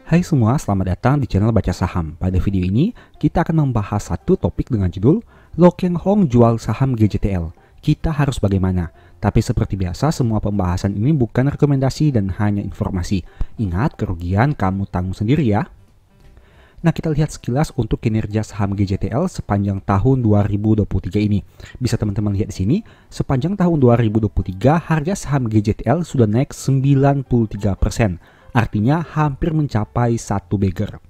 Hai semua, selamat datang di channel Baca Saham. Pada video ini, kita akan membahas satu topik dengan judul Lo Keng Hong jual saham GJTL. Kita harus bagaimana? Tapi seperti biasa, semua pembahasan ini bukan rekomendasi dan hanya informasi. Ingat, kerugian kamu tanggung sendiri ya. Nah, kita lihat sekilas untuk kinerja saham GJTL sepanjang tahun 2023 ini. Bisa teman-teman lihat di sini, sepanjang tahun 2023 harga saham GJTL sudah naik 93%. Artinya hampir mencapai satu bagger.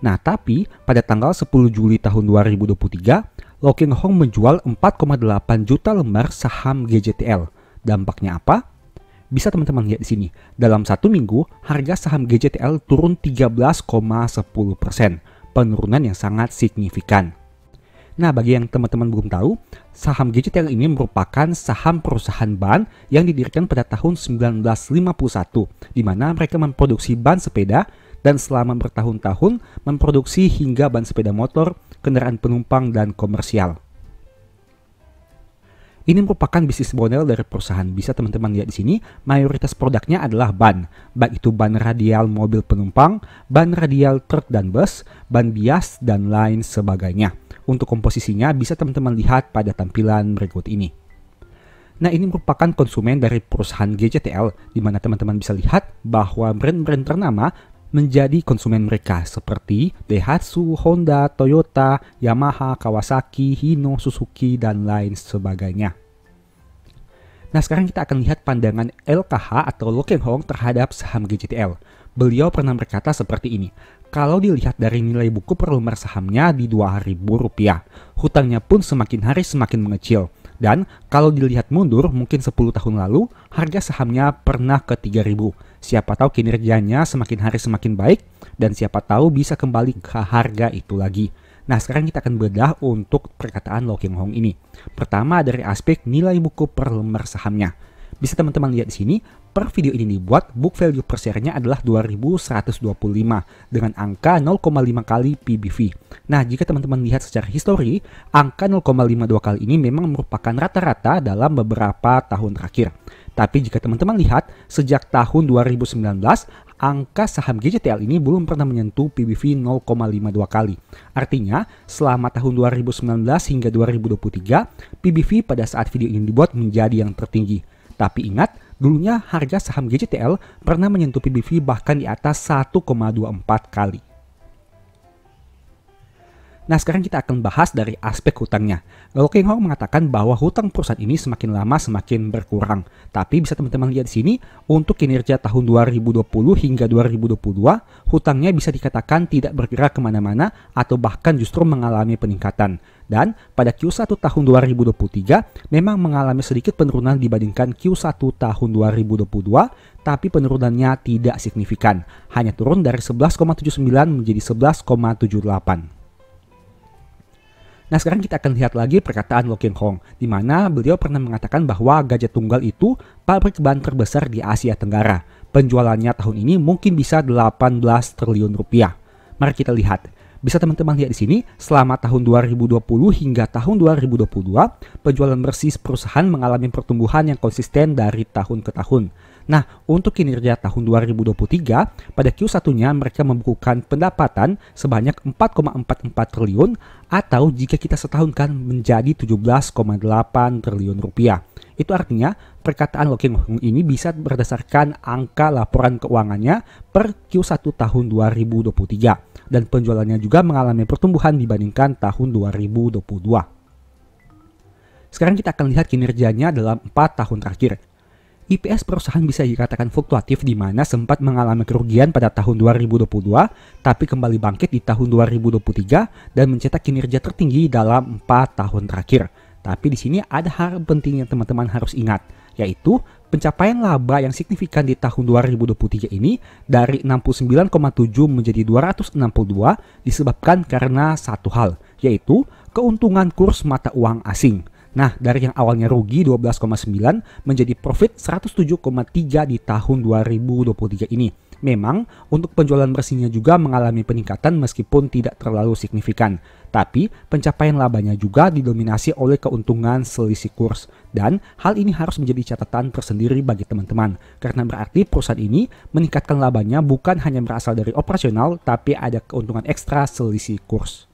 Nah, tapi pada tanggal 10 Juli tahun 2023, Lo Keng Hong menjual 4,8 juta lembar saham GJTL. Dampaknya apa? Bisa teman-teman lihat di sini. Dalam satu minggu, harga saham GJTL turun 13,10%. Penurunan yang sangat signifikan. Nah, bagi yang teman-teman belum tahu, saham GJTL ini merupakan saham perusahaan ban yang didirikan pada tahun 1951, di mana mereka memproduksi ban sepeda dan selama bertahun-tahun memproduksi hingga ban sepeda motor, kendaraan penumpang, dan komersial. Ini merupakan bisnis model dari perusahaan. Bisa teman-teman lihat di sini, mayoritas produknya adalah ban, baik itu ban radial mobil penumpang, ban radial truk dan bus, ban bias, dan lain sebagainya. Untuk komposisinya bisa teman-teman lihat pada tampilan berikut ini. Nah, ini merupakan konsumen dari perusahaan GJTL, di mana teman-teman bisa lihat bahwa brand-brand ternama menjadi konsumen mereka seperti Daihatsu, Honda, Toyota, Yamaha, Kawasaki, Hino, Suzuki, dan lain sebagainya. Nah, sekarang kita akan lihat pandangan LKH atau Lo Keng Hong terhadap saham GJTL. Beliau pernah berkata seperti ini, kalau dilihat dari nilai buku per lembar sahamnya di Rp2.000, hutangnya pun semakin hari semakin mengecil. Dan kalau dilihat mundur mungkin 10 tahun lalu, harga sahamnya pernah ke Rp3.000. Siapa tahu kinerjanya semakin hari semakin baik dan siapa tahu bisa kembali ke harga itu lagi. Nah, sekarang kita akan bedah untuk perkataan Lo Keng Hong ini. Pertama dari aspek nilai buku per lembar sahamnya. Bisa teman-teman lihat di sini, per video ini dibuat, book value per share-nya adalah 2.125 dengan angka 0,5 kali PBV. Nah, jika teman-teman lihat secara histori, angka 0,52 kali ini memang merupakan rata-rata dalam beberapa tahun terakhir. Tapi jika teman-teman lihat, sejak tahun 2019, angka saham GJTL ini belum pernah menyentuh PBV 0,52 kali. Artinya, selama tahun 2019 hingga 2023, PBV pada saat video ini dibuat menjadi yang tertinggi. Tapi ingat, dulunya harga saham GJTL pernah menyentuh PBV bahkan di atas 1,24 kali. Nah, sekarang kita akan bahas dari aspek hutangnya. Lo Keng Hong mengatakan bahwa hutang perusahaan ini semakin lama semakin berkurang. Tapi bisa teman-teman lihat di sini, untuk kinerja tahun 2020 hingga 2022, hutangnya bisa dikatakan tidak bergerak kemana-mana atau bahkan justru mengalami peningkatan. Dan pada Q1 tahun 2023 memang mengalami sedikit penurunan dibandingkan Q1 tahun 2022, tapi penurunannya tidak signifikan. Hanya turun dari 11,79 menjadi 11,78. Nah, sekarang kita akan lihat lagi perkataan Lo Keng Hong, di mana beliau pernah mengatakan bahwa Gadget Tunggal itu pabrik ban terbesar di Asia Tenggara. Penjualannya tahun ini mungkin bisa 18 triliun rupiah. Mari kita lihat. Bisa teman-teman lihat di sini, selama tahun 2020 hingga tahun 2022, penjualan bersih perusahaan mengalami pertumbuhan yang konsisten dari tahun ke tahun. Nah, untuk kinerja tahun 2023, pada Q1-nya mereka membukukan pendapatan sebanyak 4,44 triliun atau jika kita setahunkan menjadi 17,8 triliun rupiah. Itu artinya perkataan Lo Keng Hong ini bisa berdasarkan angka laporan keuangannya per Q1 tahun 2023 dan penjualannya juga mengalami pertumbuhan dibandingkan tahun 2022. Sekarang kita akan lihat kinerjanya dalam 4 tahun terakhir. EPS perusahaan bisa dikatakan fluktuatif di mana sempat mengalami kerugian pada tahun 2022 tapi kembali bangkit di tahun 2023 dan mencetak kinerja tertinggi dalam 4 tahun terakhir. Tapi di sini ada hal penting yang teman-teman harus ingat, yaitu pencapaian laba yang signifikan di tahun 2023 ini dari 69,7 menjadi 262 disebabkan karena satu hal, yaitu keuntungan kurs mata uang asing. Nah, dari yang awalnya rugi 12,9 menjadi profit 107,3 di tahun 2023 ini. Memang, untuk penjualan bersihnya juga mengalami peningkatan meskipun tidak terlalu signifikan. Tapi, pencapaian labanya juga didominasi oleh keuntungan selisih kurs. Dan hal ini harus menjadi catatan tersendiri bagi teman-teman. Karena berarti perusahaan ini meningkatkan labanya bukan hanya berasal dari operasional, tapi ada keuntungan ekstra selisih kurs.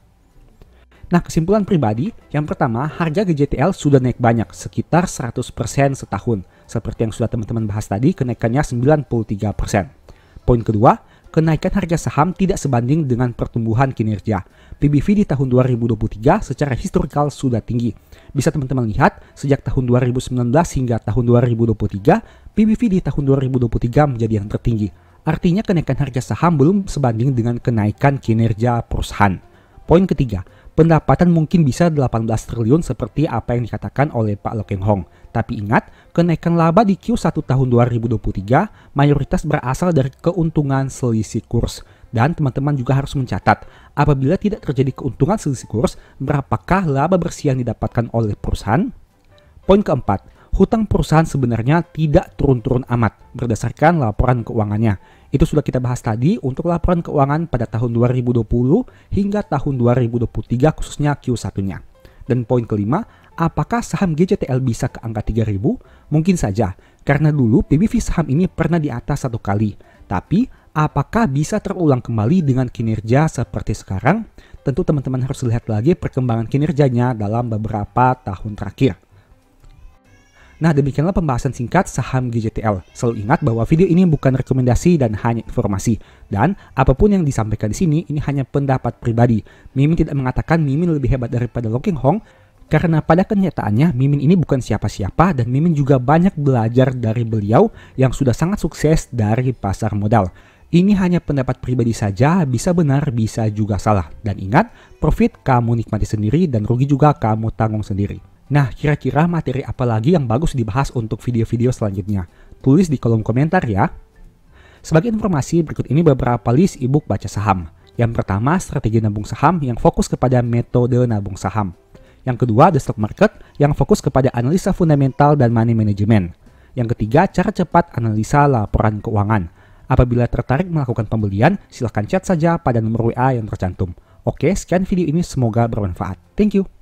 Nah, kesimpulan pribadi, yang pertama, harga GJTL sudah naik banyak, sekitar 100% setahun. Seperti yang sudah teman-teman bahas tadi, kenaikannya 93%. Poin kedua, kenaikan harga saham tidak sebanding dengan pertumbuhan kinerja. PBV di tahun 2023 secara historikal sudah tinggi. Bisa teman-teman lihat, sejak tahun 2019 hingga tahun 2023, PBV di tahun 2023 menjadi yang tertinggi. Artinya kenaikan harga saham belum sebanding dengan kenaikan kinerja perusahaan. Poin ketiga, pendapatan mungkin bisa 18 triliun seperti apa yang dikatakan oleh Pak Loh Keng Hong. Tapi ingat, kenaikan laba di Q1 tahun 2023 mayoritas berasal dari keuntungan selisih kurs. Dan teman-teman juga harus mencatat, apabila tidak terjadi keuntungan selisih kurs, berapakah laba bersih yang didapatkan oleh perusahaan? Poin keempat, hutang perusahaan sebenarnya tidak turun-turun amat berdasarkan laporan keuangannya. Itu sudah kita bahas tadi untuk laporan keuangan pada tahun 2020 hingga tahun 2023 khususnya Q1-nya. Dan poin kelima, apakah saham GJTL bisa ke angka 3.000? Mungkin saja, karena dulu PBV saham ini pernah di atas 1 kali. Tapi, apakah bisa terulang kembali dengan kinerja seperti sekarang? Tentu teman-teman harus lihat lagi perkembangan kinerjanya dalam beberapa tahun terakhir. Nah, demikianlah pembahasan singkat saham GJTL. Selalu ingat bahwa video ini bukan rekomendasi dan hanya informasi. Dan apapun yang disampaikan di sini, ini hanya pendapat pribadi. Mimin tidak mengatakan Mimin lebih hebat daripada Loh Keng Hong, karena pada kenyataannya Mimin ini bukan siapa-siapa dan Mimin juga banyak belajar dari beliau yang sudah sangat sukses dari pasar modal. Ini hanya pendapat pribadi saja, bisa benar, bisa juga salah. Dan ingat, profit kamu nikmati sendiri dan rugi juga kamu tanggung sendiri. Nah, kira-kira materi apa lagi yang bagus dibahas untuk video-video selanjutnya? Tulis di kolom komentar ya. Sebagai informasi, berikut ini beberapa list ebook baca saham. Yang pertama, strategi nabung saham yang fokus kepada metode nabung saham. Yang kedua, The Stock Market yang fokus kepada analisa fundamental dan money management. Yang ketiga, cara cepat analisa laporan keuangan. Apabila tertarik melakukan pembelian, silahkan chat saja pada nomor WA yang tercantum. Oke, sekian video ini, semoga bermanfaat. Thank you.